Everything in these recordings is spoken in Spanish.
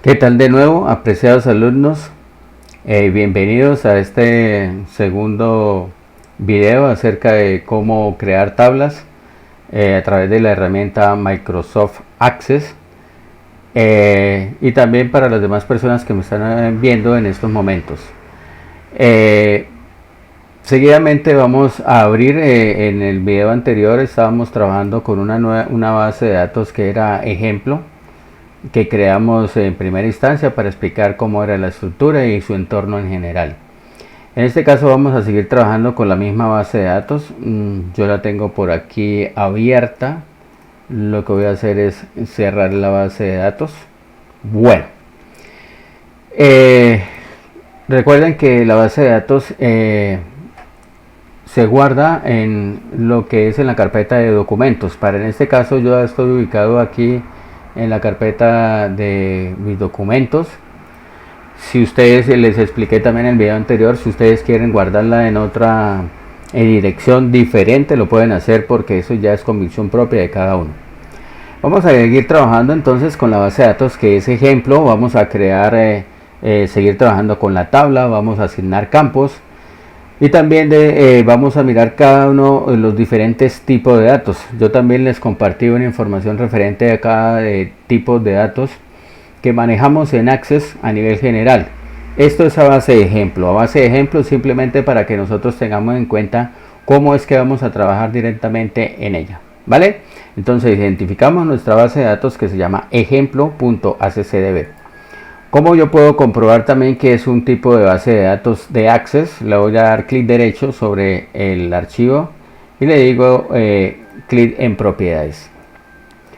¿Qué tal de nuevo, apreciados alumnos? Bienvenidos a este segundo video acerca de cómo crear tablas a través de la herramienta Microsoft Access, y también para las demás personas que me están viendo en estos momentos. Seguidamente vamos a abrir, en el video anterior estábamos trabajando con una base de datos que era ejemplo, que creamos en primera instancia para explicar cómo era la estructura y su entorno en general. En este caso vamos a seguir trabajando con la misma base de datos. Yo la tengo por aquí abierta. Lo que voy a hacer es cerrar la base de datos. Bueno, recuerden que la base de datos se guarda en lo que es en la carpeta de documentos. En este caso yo estoy ubicado aquí en la carpeta de mis documentos. Si ustedes, les expliqué también en el video anterior, si ustedes quieren guardarla en otra dirección diferente, lo pueden hacer, porque eso ya es convicción propia de cada uno. Vamos a seguir trabajando entonces con la base de datos que es ejemplo. Vamos a crear, seguir trabajando con la tabla, vamos a asignar campos. Y también vamos a mirar cada uno de los diferentes tipos de datos. Yo también les compartí una información referente a cada tipo de datos que manejamos en Access a nivel general. Esto es a base de ejemplo. A base de ejemplo simplemente para que nosotros tengamos en cuenta cómo es que vamos a trabajar directamente en ella. ¿Vale? Entonces identificamos nuestra base de datos que se llama ejemplo.accdb. ¿Cómo yo puedo comprobar también que es un tipo de base de datos de Access? Le voy a dar clic derecho sobre el archivo y le digo clic en propiedades.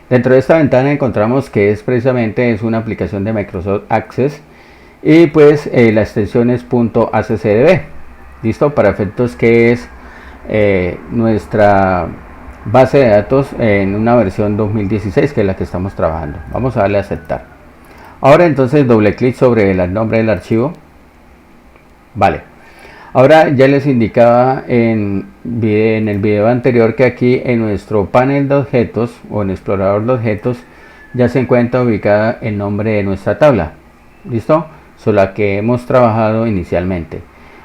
Dentro de esta ventana encontramos que es una aplicación de Microsoft Access, y pues la extensión es .accdb. Listo, para efectos que es nuestra base de datos en una versión 2016, que es la que estamos trabajando. Vamos a darle a aceptar. Ahora entonces doble clic sobre el nombre del archivo. Vale. Ahora ya les indicaba en el video anterior que aquí en nuestro panel de objetos o en explorador de objetos ya se encuentra ubicada el nombre de nuestra tabla. ¿Listo? Sobre la que hemos trabajado inicialmente.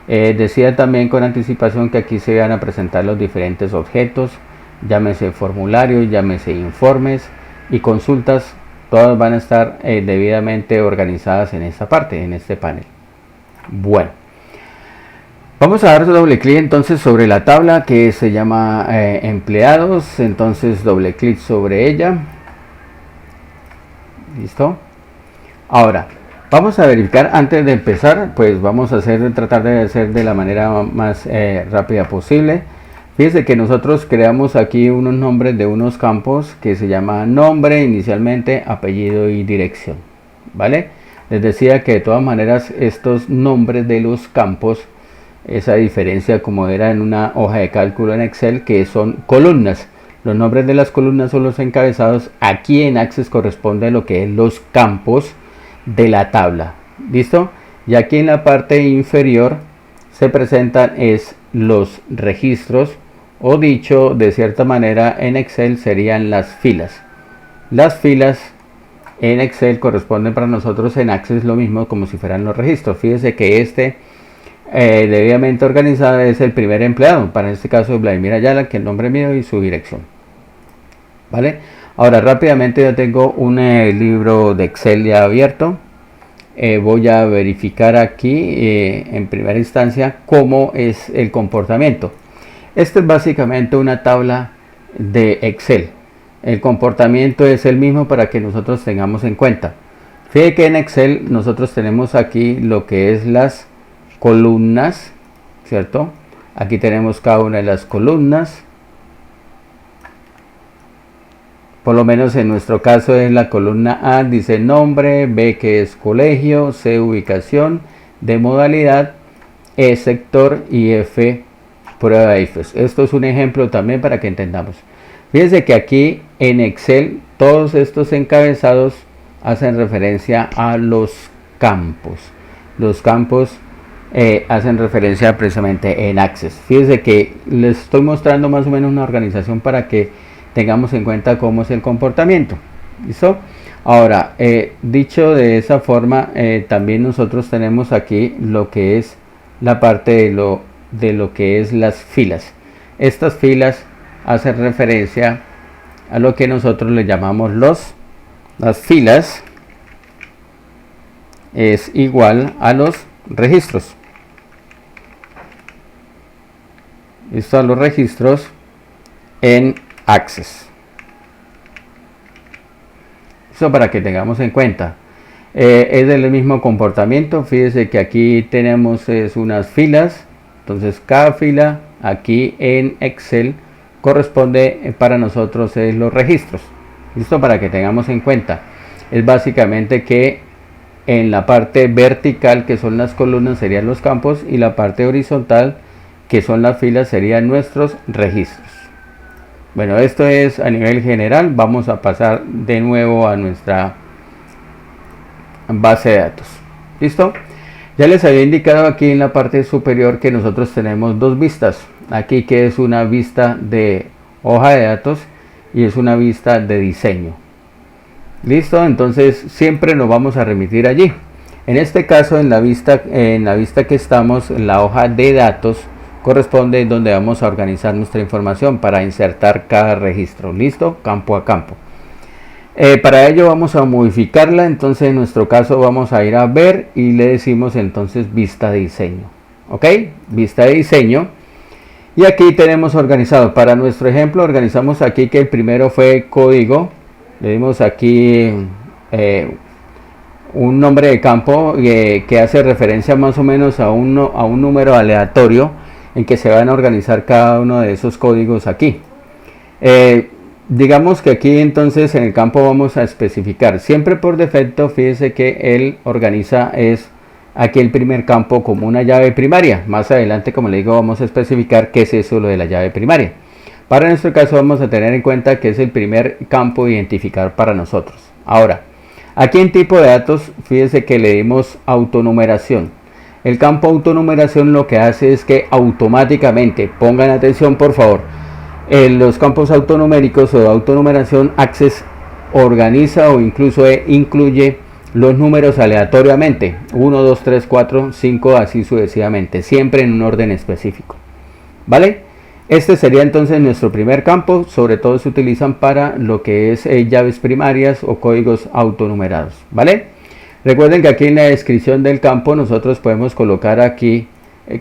Decía también con anticipación que aquí se van a presentar los diferentes objetos, llámese formularios, llámese informes y consultas. Todas van a estar debidamente organizadas en esta parte, en este panel. Bueno, vamos a dar doble clic entonces sobre la tabla que se llama empleados. Entonces doble clic sobre ella. Listo. Ahora vamos a verificar, antes de empezar, pues vamos a tratar de hacer de la manera más rápida posible. Fíjense que nosotros creamos aquí unos nombres de unos campos que se llama nombre inicialmente, apellido y dirección. ¿Vale? Les decía que de todas maneras estos nombres de los campos, esa diferencia como era en una hoja de cálculo en Excel, que son columnas. Los nombres de las columnas son los encabezados. Aquí en Access corresponde a lo que es los campos de la tabla. ¿Listo? Y aquí en la parte inferior se presentan los registros, o dicho de cierta manera en Excel serían las filas. Las filas en Excel corresponden para nosotros en Access lo mismo, como si fueran los registros. Fíjese que debidamente organizado es el primer empleado, para este caso Vladimir Ayala, que es el nombre mío y su dirección. ¿Vale? Ahora rápidamente yo tengo un libro de Excel ya abierto. Voy a verificar aquí en primera instancia cómo es el comportamiento. Esta es básicamente una tabla de Excel. El comportamiento es el mismo para que nosotros tengamos en cuenta. Fíjense que en Excel nosotros tenemos aquí lo que es las columnas, ¿cierto? Aquí tenemos cada una de las columnas. Por lo menos en nuestro caso es la columna A, dice nombre, B que es colegio, C ubicación, D modalidad, E sector y F prueba de IFES. Esto es un ejemplo también para que entendamos. Fíjense que aquí en Excel todos estos encabezados hacen referencia a los campos. Los campos hacen referencia precisamente en Access. Fíjense que les estoy mostrando más o menos una organización para que tengamos en cuenta cómo es el comportamiento. ¿Listo? Ahora, dicho de esa forma, también nosotros tenemos aquí lo que es la parte de lo que es las filas. Estas filas hacen referencia a lo que nosotros le llamamos las filas es igual a los registros. Esto a los registros en Access. Eso para que tengamos en cuenta. Es del mismo comportamiento. Fíjese que aquí tenemos unas filas. Entonces cada fila aquí en Excel corresponde para nosotros los registros. Listo, para que tengamos en cuenta. Es básicamente que en la parte vertical, que son las columnas, serían los campos, y la parte horizontal, que son las filas, serían nuestros registros. Bueno, esto es a nivel general. Vamos a pasar de nuevo a nuestra base de datos. ¿Listo? Ya les había indicado aquí en la parte superior que nosotros tenemos dos vistas. Aquí que es una vista de hoja de datos y es una vista de diseño. ¿Listo? Entonces siempre nos vamos a remitir allí. En este caso, en la vista que estamos, en la hoja de datos, corresponde donde vamos a organizar nuestra información para insertar cada registro. ¿Listo? Campo a campo. Para ello vamos a modificarla. Entonces en nuestro caso vamos a ir a ver y le decimos entonces vista de diseño. ¿Ok? Vista de diseño. Y aquí tenemos organizado. Para nuestro ejemplo organizamos aquí que el primero fue código. Le dimos aquí un nombre de campo que hace referencia más o menos a un número aleatorio en que se van a organizar cada uno de esos códigos aquí. Digamos que aquí entonces en el campo vamos a especificar. Siempre por defecto, fíjese que él organiza aquí el primer campo como una llave primaria. Más adelante, como le digo, vamos a especificar qué es eso lo de la llave primaria. Para nuestro caso vamos a tener en cuenta que es el primer campo a identificar para nosotros. Ahora, aquí en tipo de datos, fíjese que le dimos autonumeración. El campo autonumeración lo que hace es que automáticamente, pongan atención por favor, los campos autonuméricos o de autonumeración, Access organiza o incluso incluye los números aleatoriamente, 1, 2, 3, 4, 5, así sucesivamente, siempre en un orden específico. ¿Vale? Este sería entonces nuestro primer campo. Sobre todo se utilizan para lo que es llaves primarias o códigos autonumerados. ¿Vale? Recuerden que aquí en la descripción del campo nosotros podemos colocar aquí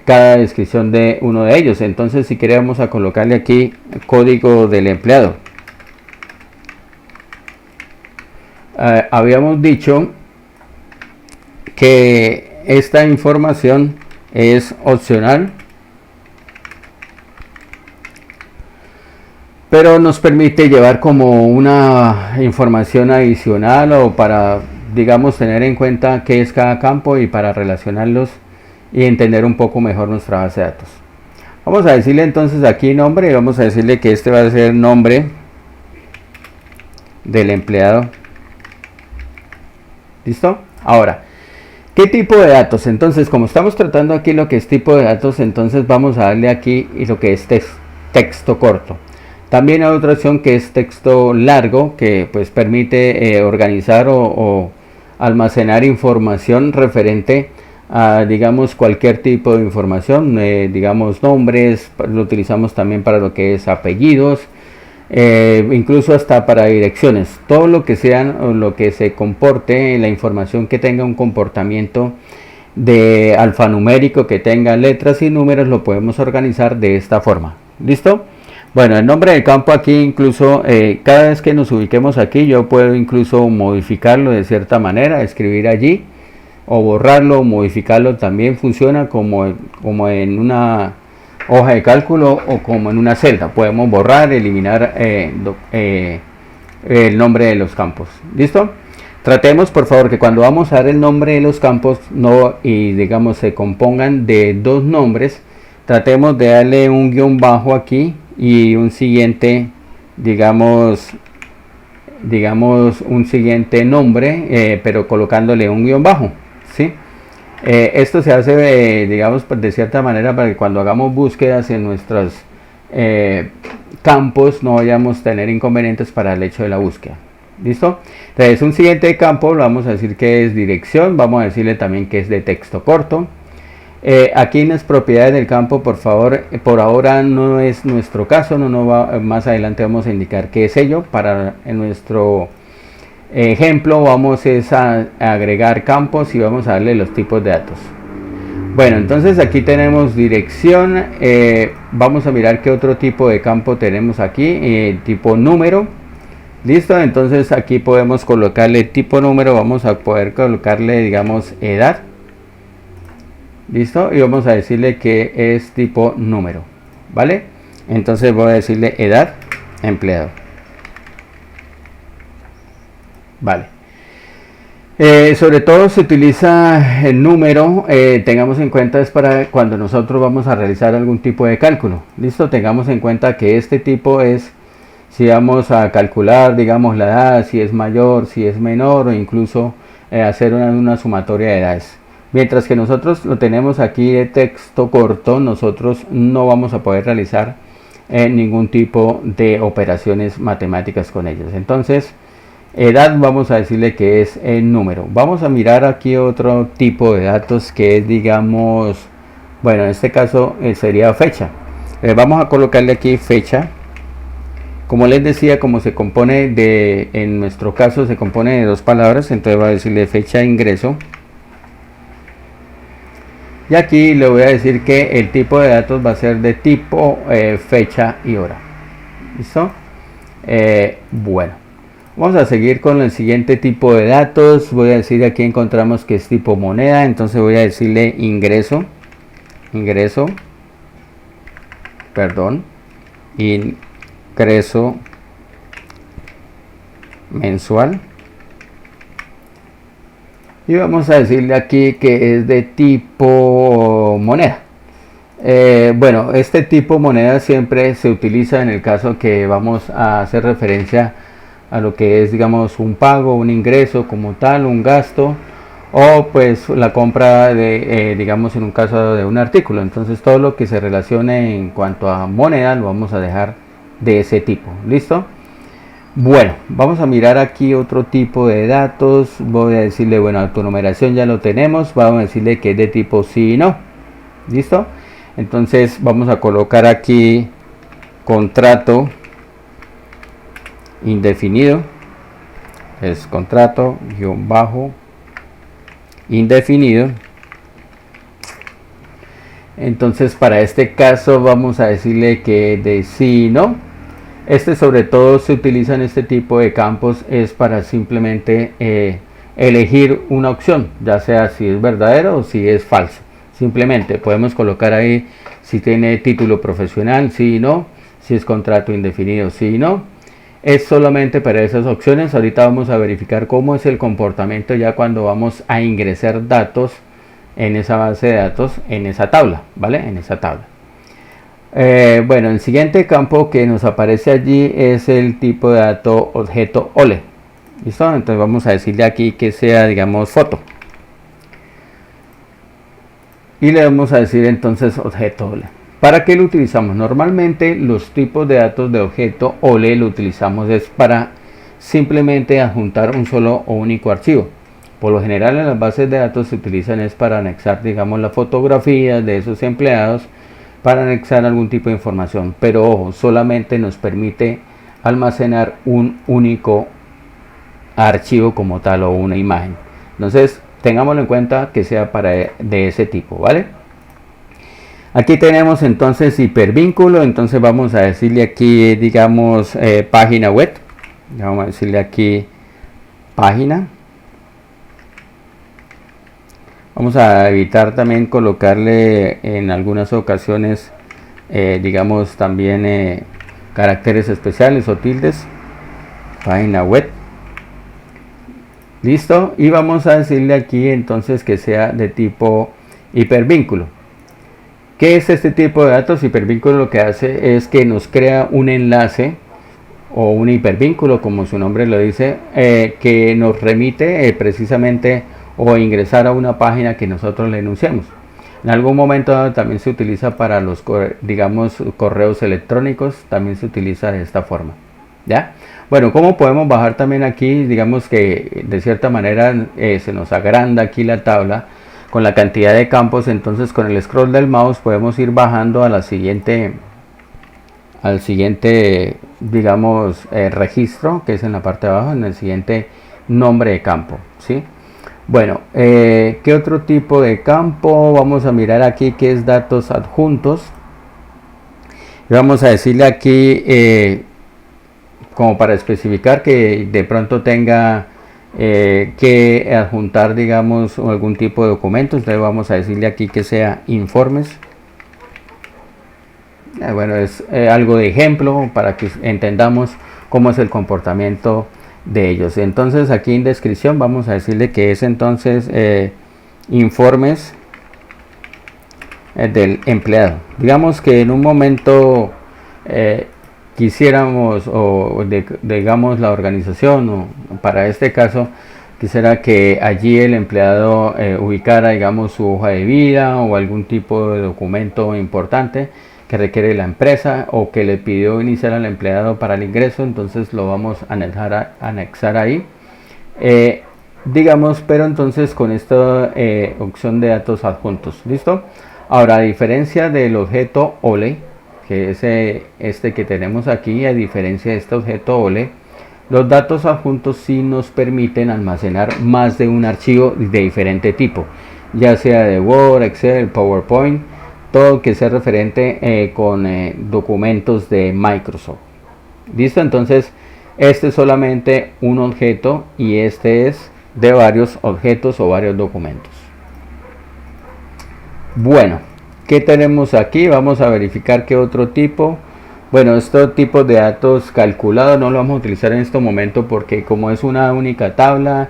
cada descripción de uno de ellos. Entonces si queremos a colocarle aquí código del empleado. Habíamos dicho que esta información es opcional, pero nos permite llevar como una información adicional o para, digamos, tener en cuenta qué es cada campo y para relacionarlos y entender un poco mejor nuestra base de datos. Vamos a decirle entonces aquí nombre y vamos a decirle que este va a ser nombre del empleado. ¿Listo? Ahora, ¿qué tipo de datos? Entonces, como estamos tratando aquí lo que es tipo de datos, entonces vamos a darle aquí y lo que es texto corto. También hay otra opción que es texto largo, que pues permite organizar o almacenar información referente a, digamos, cualquier tipo de información, digamos nombres, lo utilizamos también para lo que es apellidos, incluso hasta para direcciones, todo lo que sean o lo que se comporte, la información que tenga un comportamiento de alfanumérico, que tenga letras y números, lo podemos organizar de esta forma. ¿Listo? Bueno, el nombre del campo aquí incluso cada vez que nos ubiquemos aquí yo puedo incluso modificarlo de cierta manera, escribir allí o borrarlo o modificarlo. También funciona como en una hoja de cálculo o como en una celda. Podemos borrar, eliminar el nombre de los campos. ¿Listo? Tratemos por favor que cuando vamos a dar el nombre de los campos digamos se compongan de dos nombres. Tratemos de darle un guión bajo aquí y un siguiente, digamos un siguiente nombre, pero colocándole un guión bajo, ¿sí? Esto se hace, digamos, de cierta manera para que cuando hagamos búsquedas en nuestros campos no vayamos a tener inconvenientes para el hecho de la búsqueda. ¿Listo? Entonces un siguiente campo lo vamos a decir que es dirección, vamos a decirle también que es de texto corto. Aquí en las propiedades del campo, por favor, por ahora no es nuestro caso, más adelante vamos a indicar qué es ello. Para en nuestro ejemplo vamos a agregar campos y vamos a darle los tipos de datos. Bueno, entonces aquí tenemos dirección, vamos a mirar qué otro tipo de campo tenemos aquí, tipo número. Listo, entonces aquí podemos colocarle tipo número, vamos a poder colocarle, digamos, edad. Listo, y vamos a decirle que es tipo número, ¿vale? Entonces voy a decirle edad, empleado. Vale. Sobre todo se utiliza el número, tengamos en cuenta es para cuando nosotros vamos a realizar algún tipo de cálculo. Listo, tengamos en cuenta que este tipo es si vamos a calcular, digamos, la edad, si es mayor, si es menor, o incluso hacer una sumatoria de edades. Mientras que nosotros lo tenemos aquí de texto corto, nosotros no vamos a poder realizar ningún tipo de operaciones matemáticas con ellos. Entonces, edad vamos a decirle que es el número. Vamos a mirar aquí otro tipo de datos que es, digamos, bueno, en este caso sería fecha. Vamos a colocarle aquí fecha. Como les decía, como se compone en nuestro caso se compone de dos palabras, entonces voy a decirle fecha de ingreso. Y aquí le voy a decir que el tipo de datos va a ser de tipo fecha y hora. ¿Listo? Bueno, vamos a seguir con el siguiente tipo de datos. Voy a decir aquí encontramos que es tipo moneda, entonces voy a decirle ingreso, perdón, ingreso mensual. Y vamos a decirle aquí que es de tipo moneda. Bueno, este tipo moneda siempre se utiliza en el caso que vamos a hacer referencia a lo que es, digamos, un pago, un ingreso como tal, un gasto, o pues la compra de, digamos, en un caso de un artículo. Entonces todo lo que se relacione en cuanto a moneda lo vamos a dejar de ese tipo. ¿Listo? Bueno, vamos a mirar aquí otro tipo de datos. Voy a decirle, bueno, autonumeración ya lo tenemos. Vamos a decirle que es de tipo sí y no. ¿Listo? Entonces vamos a colocar aquí contrato indefinido. Es contrato guión bajo indefinido. Entonces para este caso vamos a decirle que de sí y no. Este sobre todo se utiliza en este tipo de campos es para simplemente elegir una opción, ya sea si es verdadero o si es falso. Simplemente podemos colocar ahí si tiene título profesional, sí y no, si es contrato indefinido, sí y no. Es solamente para esas opciones. Ahorita vamos a verificar cómo es el comportamiento ya cuando vamos a ingresar datos en esa base de datos, en esa tabla, ¿vale? En esa tabla. Bueno, el siguiente campo que nos aparece allí es el tipo de dato objeto OLE. ¿Listo? Entonces vamos a decirle aquí que sea, digamos, foto. Y le vamos a decir entonces objeto OLE. ¿Para qué lo utilizamos? Normalmente los tipos de datos de objeto OLE lo utilizamos es para simplemente adjuntar un solo o único archivo. Por lo general en las bases de datos se utilizan es para anexar, digamos, las fotografías de esos empleados, para anexar algún tipo de información, pero ojo, solamente nos permite almacenar un único archivo como tal o una imagen. Entonces tengámoslo en cuenta que sea para de ese tipo, ¿vale? Aquí tenemos entonces hipervínculo. Entonces vamos a decirle aquí, digamos, página web. Vamos a decirle aquí página. Vamos a evitar también colocarle en algunas ocasiones, digamos, también caracteres especiales o tildes. Página web. Listo. Y vamos a decirle aquí entonces que sea de tipo hipervínculo. ¿Qué es este tipo de datos? Hipervínculo lo que hace es que nos crea un enlace o un hipervínculo, como su nombre lo dice, que nos remite precisamente o ingresar a una página que nosotros le enunciamos. En algún momento también se utiliza para los, digamos, correos electrónicos, también se utiliza de esta forma. ¿ya? Bueno, ¿cómo podemos bajar también aquí? Digamos que de cierta manera se nos agranda aquí la tabla con la cantidad de campos, entonces con el scroll del mouse podemos ir bajando a la siguiente, al siguiente, digamos, registro, que es en la parte de abajo, en el siguiente nombre de campo, ¿sí? Bueno, ¿qué otro tipo de campo? Vamos a mirar aquí que es datos adjuntos. Y vamos a decirle aquí, como para especificar que de pronto tenga que adjuntar, digamos, algún tipo de documento. Entonces vamos a decirle aquí que sea informes. Bueno, es algo de ejemplo para que entendamos cómo es el comportamiento de ellos. Entonces aquí en descripción vamos a decirle que es entonces informes del empleado. Digamos que en un momento quisiéramos, o digamos la organización, o para este caso quisiera que allí el empleado ubicara, digamos, su hoja de vida o algún tipo de documento importante que requiere la empresa o que le pidió iniciar al empleado para el ingreso. Entonces lo vamos a anexar ahí, digamos, pero entonces con esta opción de datos adjuntos. ¿Listo? Ahora, a diferencia del objeto OLE, que es este que tenemos aquí, a diferencia de este objeto OLE, los datos adjuntos sí nos permiten almacenar más de un archivo de diferente tipo, ya sea de Word, Excel, PowerPoint, todo que sea referente con documentos de Microsoft. ¿Listo? Entonces este es solamente un objeto y este es de varios objetos o varios documentos. Bueno, ¿qué tenemos aquí? Vamos a verificar qué otro tipo. Bueno, estos tipos de datos calculados no lo vamos a utilizar en este momento porque como es una única tabla,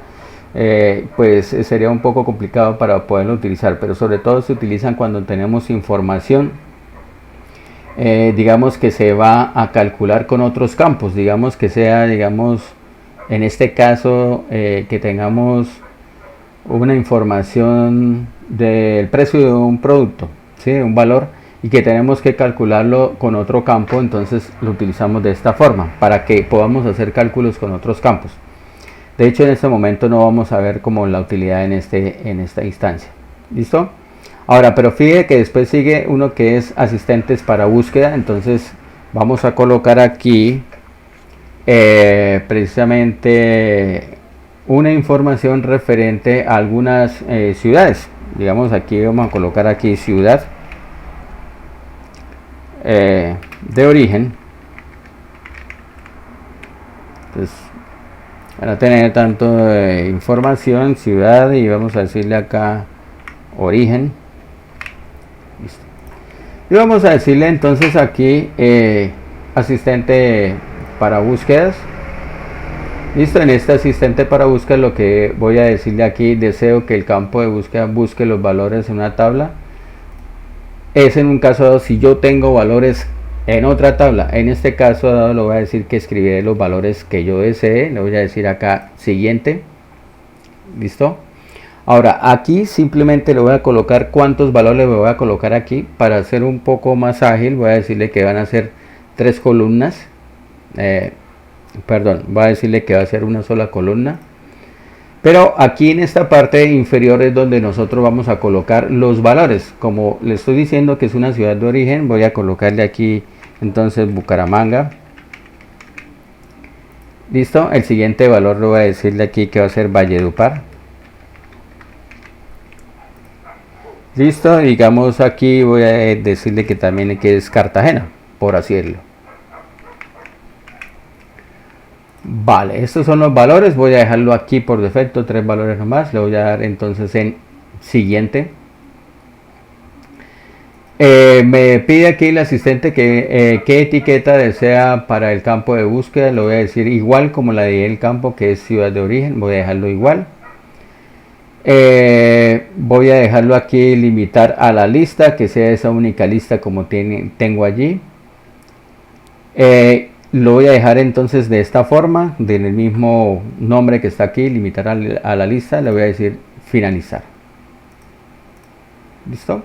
pues sería un poco complicado para poderlo utilizar, pero sobre todo se utilizan cuando tenemos información, digamos, que se va a calcular con otros campos, digamos que sea, digamos, en este caso, que tengamos una información del precio de un producto, ¿sí? Un valor, y que tenemos que calcularlo con otro campo. Entonces lo utilizamos de esta forma para que podamos hacer cálculos con otros campos. De hecho, en este momento no vamos a ver como la utilidad en esta instancia. ¿Listo? Ahora, pero fíjate que después sigue uno que es asistentes para búsqueda. Entonces vamos a colocar aquí precisamente una información referente a algunas ciudades. Digamos, aquí vamos a colocar aquí ciudad de origen. Entonces, para tener tanto información, ciudad, y vamos a decirle acá origen. Listo. Y vamos a decirle entonces aquí asistente para búsquedas. Listo, en este asistente para búsqueda lo que voy a decirle aquí, deseo que el campo de búsqueda busque los valores en una tabla. Es en un caso dado si yo tengo valores en otra tabla. En este caso dado le voy a decir que escribiré los valores que yo desee. Le voy a decir acá siguiente. Listo. Ahora aquí simplemente le voy a colocar cuántos valores le voy a colocar aquí. Para hacer un poco más ágil voy a decirle que van a ser 3 columnas. Perdón, voy a decirle que va a ser una sola columna. Pero aquí en esta parte inferior es donde nosotros vamos a colocar los valores. Como le estoy diciendo que es una ciudad de origen, voy a colocarle aquí entonces Bucaramanga. Listo, el siguiente valor lo voy a decirle aquí que va a ser Valledupar. Listo, digamos aquí voy a decirle que también que es Cartagena, por así decirlo. Vale, estos son los valores. Voy a dejarlo aquí por defecto, 3 valores nomás. Le voy a dar entonces en siguiente. Me pide aquí el asistente que qué etiqueta desea para el campo de búsqueda. Le voy a decir igual como la de el campo, que es ciudad de origen. Voy a dejarlo igual. Voy a dejarlo aquí limitar a la lista, que sea esa única lista como tengo allí. Lo voy a dejar entonces de esta forma, del mismo nombre que está aquí, limitar a la lista. Le voy a decir finalizar. ¿Listo?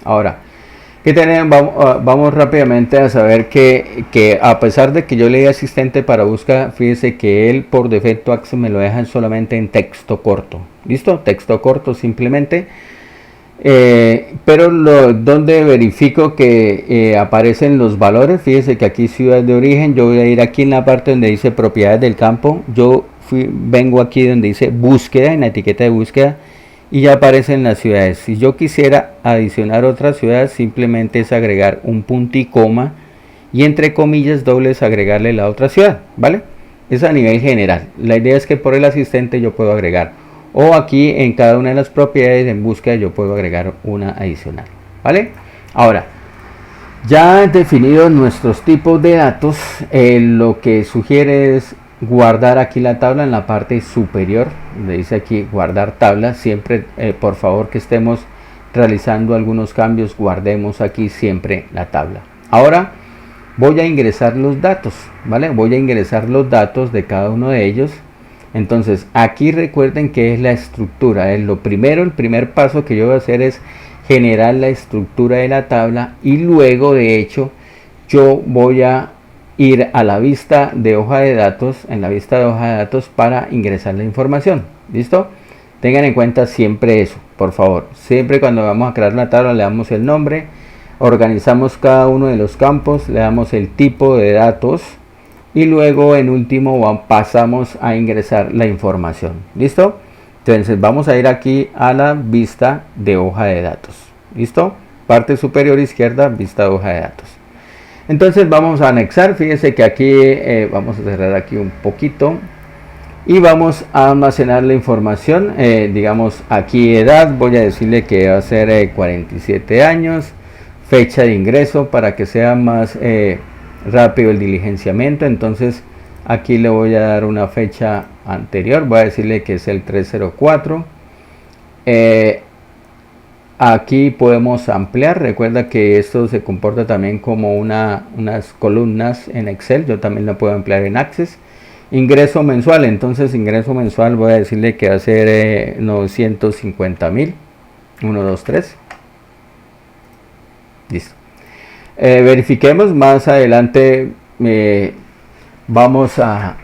Ahora, ¿Qué tenemos? Vamos rápidamente a saber que a pesar de que yo leí asistente para búsqueda, fíjese que él por defecto Access me lo dejan solamente en texto corto. ¿Listo? Texto corto simplemente. Pero donde verifico que aparecen los valores, fíjese que aquí ciudad de origen, yo voy a ir aquí en la parte donde dice propiedades del campo, vengo aquí donde dice búsqueda, en la etiqueta de búsqueda, y ya aparecen las ciudades. Si yo quisiera adicionar otras ciudades, simplemente es agregar un punto y coma, y entre comillas dobles agregarle la otra ciudad, ¿vale? Es a nivel general. La idea es que por el asistente yo puedo agregar, o aquí en cada una de las propiedades en búsqueda yo puedo agregar una adicional, ¿vale? Ahora, ya definidos nuestros tipos de datos, lo que sugiere es guardar aquí la tabla en la parte superior, donde dice aquí guardar tabla. Siempre por favor que estemos realizando algunos cambios, guardemos aquí siempre la tabla. Ahora voy a ingresar los datos, ¿vale? Voy a ingresar los datos de cada uno de ellos. Entonces aquí recuerden que es la estructura, el primer paso que yo voy a hacer es generar la estructura de la tabla, y luego de hecho yo voy a ir a la vista de hoja de datos, en la vista de hoja de datos, para ingresar la información. ¿Listo? Tengan en cuenta siempre eso, por favor. Siempre cuando vamos a crear la tabla le damos el nombre, organizamos cada uno de los campos, le damos el tipo de datos, y luego en último pasamos a ingresar la información. ¿Listo? Entonces vamos a ir aquí a la vista de hoja de datos. ¿Listo? Parte superior izquierda, vista de hoja de datos. Entonces vamos a anexar. Fíjense que aquí vamos a cerrar aquí un poquito y vamos a almacenar la información. Digamos aquí edad, voy a decirle que va a ser 47 años. Fecha de ingreso para que sea más rápido el diligenciamiento. Entonces aquí le voy a dar una fecha anterior, voy a decirle que es el 304. Aquí podemos ampliar. Recuerda que esto se comporta también como unas columnas en Excel. Yo también lo puedo ampliar en Access. Ingreso mensual, entonces ingreso mensual voy a decirle que va a ser 950,000. 1, 2, 3. Listo. Verifiquemos más adelante. Vamos a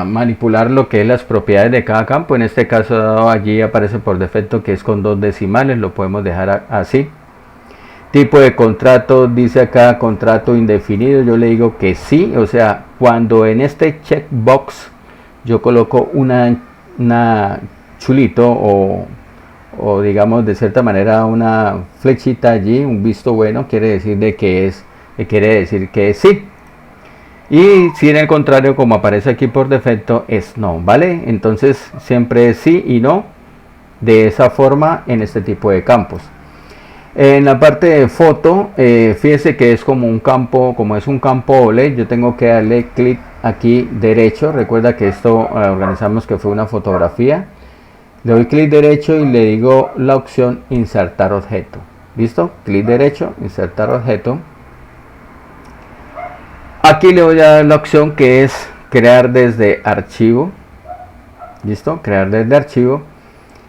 manipular lo que es las propiedades de cada campo. En este caso allí aparece por defecto que es con 2 decimales, lo podemos dejar así. Tipo de contrato, dice acá contrato indefinido, yo le digo que sí. O sea, cuando en este checkbox yo coloco una chulito o digamos de cierta manera una flechita allí, un visto bueno, quiere decir que es sí. Y si en el contrario, como aparece aquí por defecto, es no, ¿vale? Entonces siempre es sí y no, de esa forma en este tipo de campos. En la parte de foto, fíjese que es como un campo, como es un campo OLED, yo tengo que darle clic aquí derecho. Recuerda que esto organizamos que fue una fotografía. Le doy clic derecho y le digo la opción insertar objeto. ¿Listo? Clic derecho, insertar objeto. Aquí le voy a dar la opción que es crear desde archivo. ¿Listo? Crear desde archivo.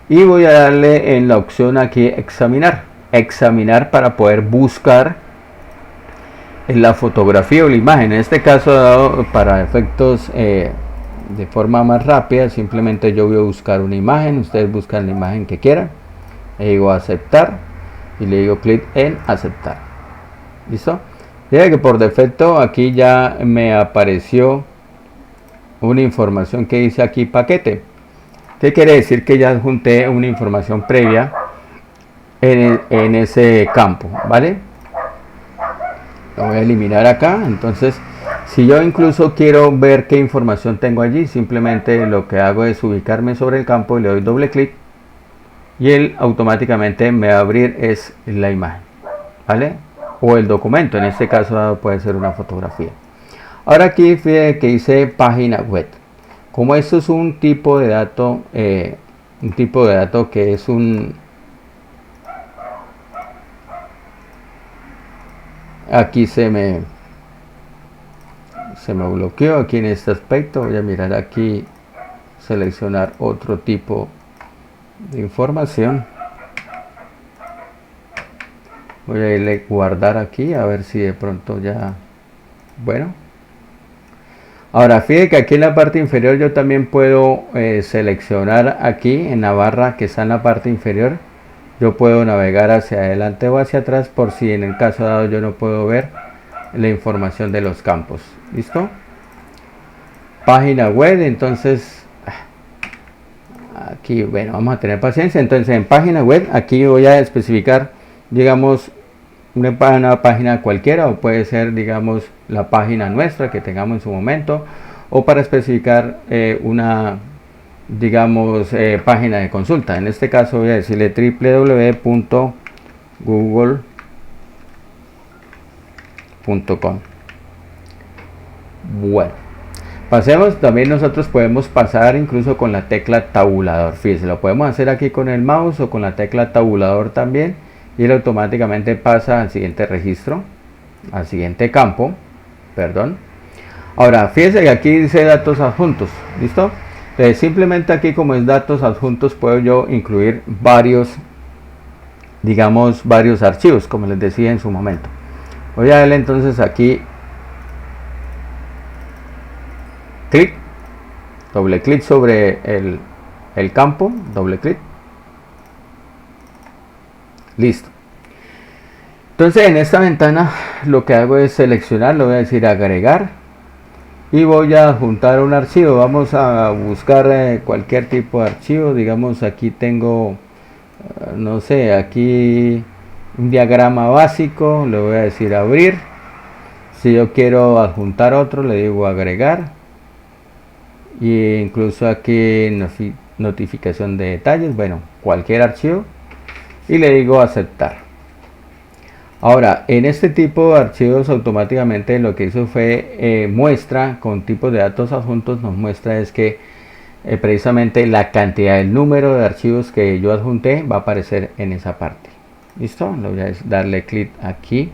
Y voy a darle en la opción aquí examinar. Examinar para poder buscar en la fotografía o la imagen. En este caso, para efectos de forma más rápida, simplemente yo voy a buscar una imagen. Ustedes buscan la imagen que quieran. Le digo aceptar y le digo clic en aceptar. ¿Listo? Fíjate que por defecto aquí ya me apareció una información que dice aquí paquete. ¿Qué quiere decir? Que ya adjunté una información previa en ese campo, ¿vale? Lo voy a eliminar acá. Entonces, si yo incluso quiero ver qué información tengo allí, simplemente lo que hago es ubicarme sobre el campo y le doy doble clic y él automáticamente me va a abrir es la imagen, ¿vale? O el documento, en este caso puede ser una fotografía. Ahora aquí fíjate que dice página web. Como esto es un tipo de dato, que es aquí se me bloqueó aquí en este aspecto. Voy a mirar aquí, seleccionar otro tipo de información. Voy a irle guardar aquí a ver si de pronto ya, bueno. Ahora fíjate que aquí en la parte inferior yo también puedo seleccionar aquí en la barra que está en la parte inferior. Yo puedo navegar hacia adelante o hacia atrás por si en el caso dado yo no puedo ver la información de los campos. ¿Listo? Página web, entonces aquí, bueno, vamos a tener paciencia. Entonces en página web aquí voy a especificar, digamos, una página cualquiera, o puede ser, digamos, la página nuestra que tengamos en su momento, o para especificar una, digamos, página de consulta. En este caso voy a decirle www.google.com. Bueno, pasemos. También nosotros podemos pasar incluso con la tecla tabulador. Fíjense, lo podemos hacer aquí con el mouse o con la tecla tabulador también, y él automáticamente pasa al siguiente registro, al siguiente campo, perdón. Ahora fíjense que aquí dice datos adjuntos. ¿Listo? Entonces simplemente aquí, como es datos adjuntos, puedo yo incluir varios, digamos, varios archivos, como les decía en su momento. Voy a darle entonces aquí clic, doble clic sobre el campo, doble clic. Listo. Entonces en esta ventana lo que hago es seleccionar, le voy a decir agregar, y voy a adjuntar un archivo. Vamos a buscar cualquier tipo de archivo. Digamos, aquí tengo, no sé, aquí un diagrama básico, le voy a decir abrir. Si yo quiero adjuntar otro, le digo agregar, y incluso aquí notificación de detalles, bueno, cualquier archivo, y le digo aceptar. Ahora, en este tipo de archivos automáticamente lo que hizo fue muestra con tipos de datos adjuntos, nos muestra es que precisamente la cantidad, el número de archivos que yo adjunté va a aparecer en esa parte. ¿Listo? Le voy a darle clic aquí.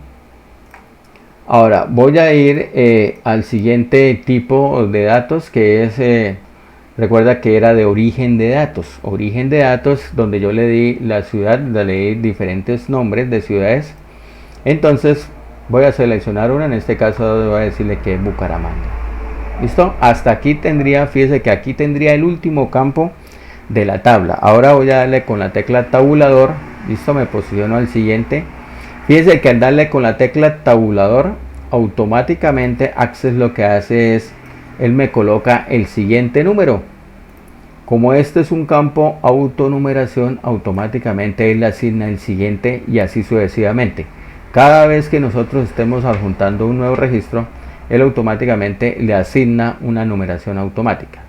Ahora voy a ir al siguiente tipo de datos, que es, recuerda que era de origen de datos. Origen de datos, donde yo le di la ciudad, le di diferentes nombres de ciudades. Entonces voy a seleccionar una, en este caso voy a decirle que es Bucaramanga. ¿Listo? Hasta aquí tendría, fíjese que aquí tendría el último campo de la tabla. Ahora voy a darle con la tecla tabulador. ¿Listo? Me posiciono al siguiente. Fíjese que al darle con la tecla tabulador, automáticamente Access lo que hace es, él me coloca el siguiente número. Como este es un campo autonumeración, automáticamente él le asigna el siguiente, y así sucesivamente. Cada vez que nosotros estemos adjuntando un nuevo registro, él automáticamente le asigna una numeración automática.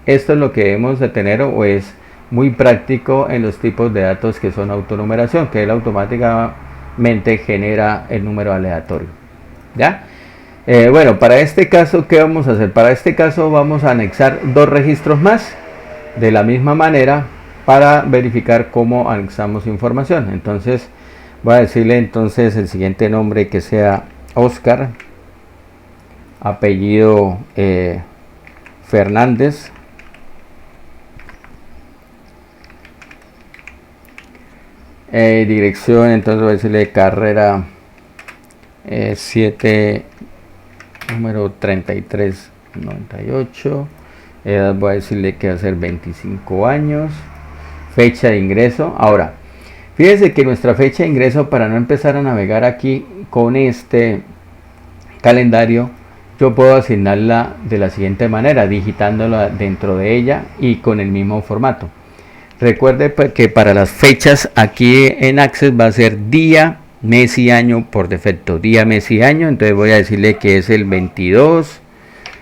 Esto es lo que debemos de tener, o es muy práctico en los tipos de datos que son autonumeración, que él automáticamente genera el número aleatorio. ¿Ya? Bueno, para este caso, ¿qué vamos a hacer? Para este caso vamos a anexar dos registros más de la misma manera para verificar cómo anexamos información. Entonces voy a decirle entonces el siguiente nombre, que sea Oscar, apellido Fernández, dirección, entonces voy a decirle carrera 7, número 3398, edad voy a decirle que va a ser 25 años, fecha de ingreso. Ahora fíjese que nuestra fecha de ingreso, para no empezar a navegar aquí con este calendario, yo puedo asignarla de la siguiente manera, digitándola dentro de ella y con el mismo formato. Recuerde que para las fechas aquí en Access va a ser día, mes y año por defecto, día, mes y año. Entonces voy a decirle que es el 22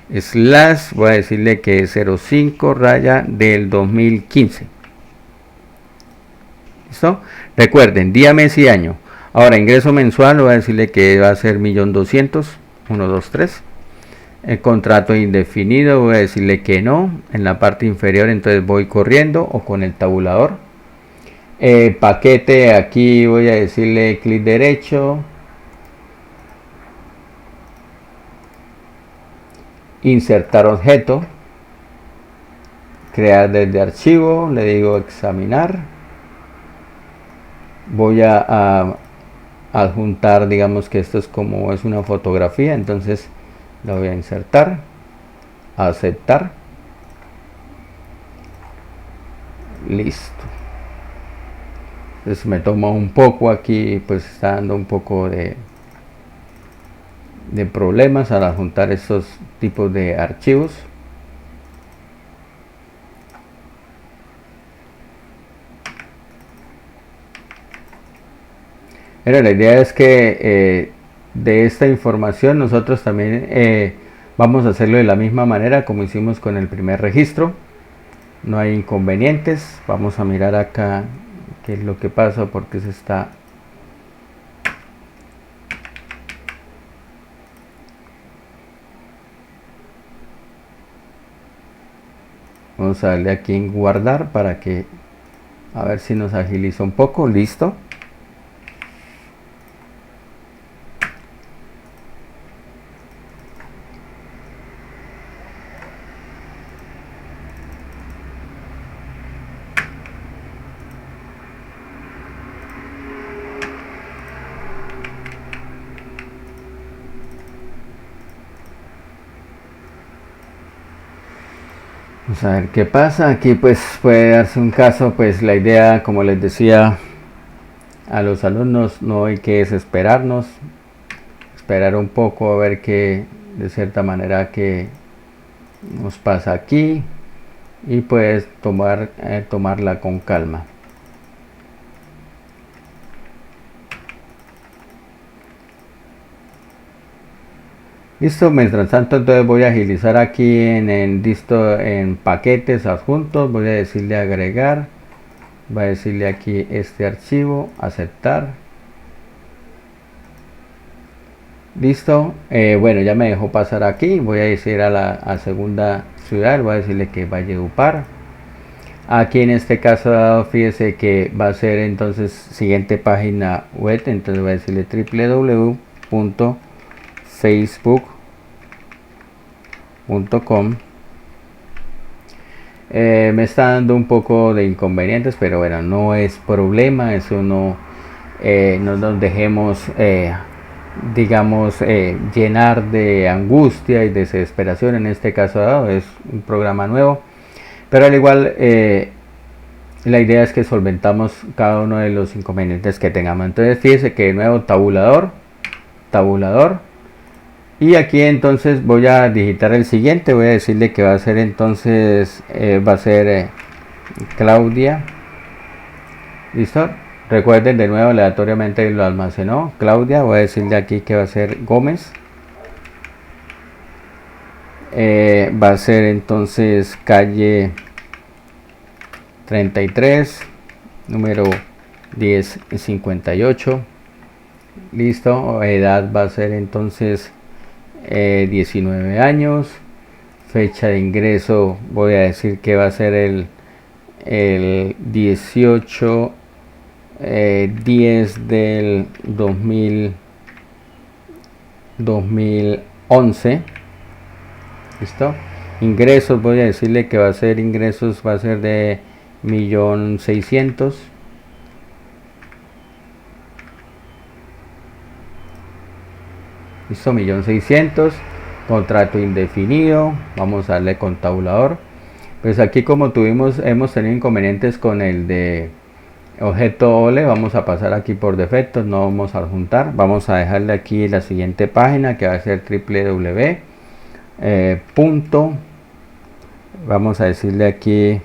/ voy a decirle que es 05 raya del 2015. ¿Listo? Recuerden, día, mes y año. Ahora ingreso mensual, voy a decirle que va a ser 1.200.000, 123. El contrato indefinido, voy a decirle que no. En la parte inferior entonces voy corriendo o con el tabulador. Paquete, aquí voy a decirle clic derecho, insertar objeto, crear desde archivo, le digo examinar. Voy a adjuntar, digamos que esto es como es una fotografía, entonces lo voy a insertar, aceptar, listo. Entonces me toma un poco aquí, pues está dando un poco de problemas al adjuntar estos tipos de archivos. Pero la idea es que de esta información nosotros también vamos a hacerlo de la misma manera como hicimos con el primer registro. No hay inconvenientes. Vamos a mirar acá qué es lo que pasa, porque se está vamos a darle aquí en guardar para que a ver si nos agiliza un poco. Listo. Vamos a ver qué pasa. Aquí pues puede darse un caso, pues la idea, como les decía a los alumnos, no hay que desesperarnos, esperar un poco a ver qué de cierta manera que nos pasa aquí y pues tomarla con calma. Listo, mientras tanto entonces voy a agilizar aquí en paquetes adjuntos, voy a decirle agregar, voy a decirle aquí este archivo, aceptar. Listo, bueno, ya me dejó pasar aquí, voy a decir a la segunda ciudad, voy a decirle que Valledupar. Aquí en este caso fíjese que va a ser entonces siguiente página web, entonces voy a decirle www.facebook.com. Me está dando un poco de inconvenientes, pero bueno, no es problema, eso no nos dejemos digamos llenar de angustia y desesperación. En este caso es un programa nuevo, pero al igual la idea es que solventamos cada uno de los inconvenientes que tengamos. Entonces fíjese que de nuevo tabulador, y aquí entonces voy a digitar el siguiente, voy a decirle que va a ser entonces va a ser Claudia. Listo, recuerden de nuevo aleatoriamente lo almacenó Claudia, voy a decirle aquí que va a ser Gómez. Va a ser entonces calle 33, número 1058. Listo, edad va a ser entonces 19 años. Fecha de ingreso voy a decir que va a ser el 18 10 del 2011. Listo. Ingresos voy a decirle que va a ser ingresos, va a ser de 1.600.000. Listo, 1.600.000. Contrato indefinido. Vamos a darle con tabulador. Pues aquí como hemos tenido inconvenientes con el de objeto OLE, vamos a pasar aquí por defecto, no vamos a adjuntar, vamos a dejarle aquí la siguiente página que va a ser www. Vamos a decirle aquí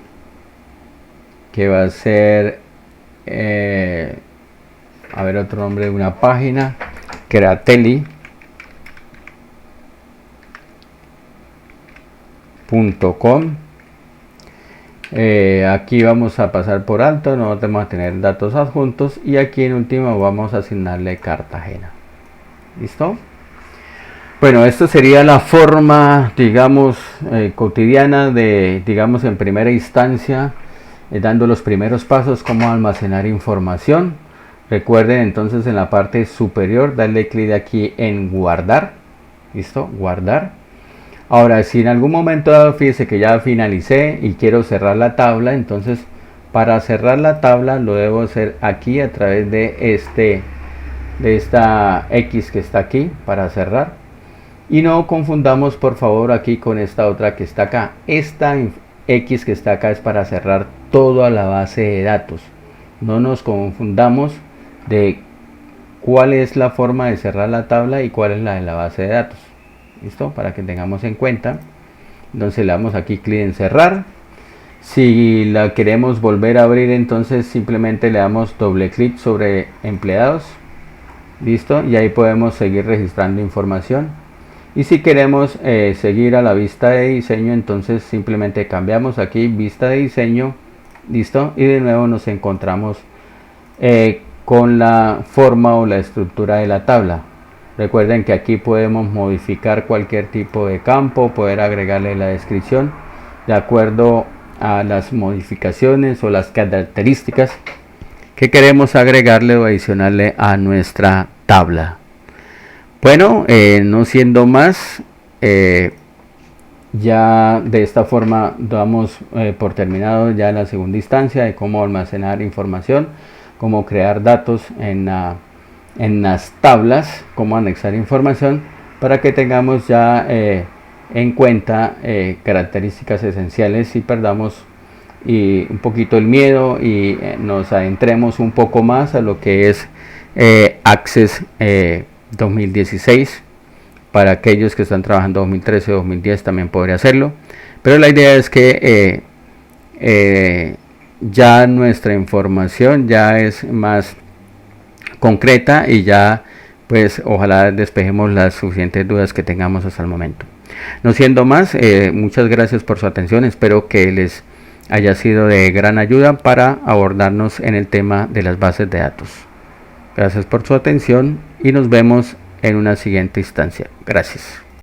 que va a ser a ver otro nombre de una página, createli.com. Aquí vamos a pasar por alto, no vamos a tener datos adjuntos, y aquí en último vamos a asignarle Cartagena. ¿Listo? Bueno, esto sería la forma, digamos, cotidiana de, digamos, en primera instancia, dando los primeros pasos, cómo almacenar información. Recuerden entonces en la parte superior darle clic aquí en guardar. ¿Listo? Guardar. Ahora, si en algún momento dado, fíjese que ya finalicé y quiero cerrar la tabla, entonces para cerrar la tabla lo debo hacer aquí a través de de esta X que está aquí para cerrar. Y no confundamos por favor aquí con esta otra que está acá. Esta X que está acá es para cerrar toda la base de datos. No nos confundamos de cuál es la forma de cerrar la tabla y cuál es la de la base de datos. ¿Listo? Para que tengamos en cuenta. Entonces le damos aquí clic en cerrar. Si la queremos volver a abrir, entonces simplemente le damos doble clic sobre empleados. Listo, y ahí podemos seguir registrando información. Y si queremos seguir a la vista de diseño, entonces simplemente cambiamos aquí vista de diseño. Listo, y de nuevo nos encontramos con la forma o la estructura de la tabla. Recuerden que aquí podemos modificar cualquier tipo de campo, poder agregarle la descripción de acuerdo a las modificaciones o las características que queremos agregarle o adicionarle a nuestra tabla. Bueno, no siendo más, ya de esta forma damos por terminado ya la segunda instancia de cómo almacenar información, cómo crear datos en las tablas, cómo anexar información, para que tengamos ya en cuenta características esenciales y perdamos un poquito el miedo y nos adentremos un poco más a lo que es Access 2016. Para aquellos que están trabajando 2013 o 2010 también podría hacerlo, pero la idea es que ya nuestra información ya es más concreta y ya pues ojalá despejemos las suficientes dudas que tengamos hasta el momento. No siendo más, muchas gracias por su atención, espero que les haya sido de gran ayuda para abordarnos en el tema de las bases de datos. Gracias por su atención y nos vemos en una siguiente instancia. Gracias.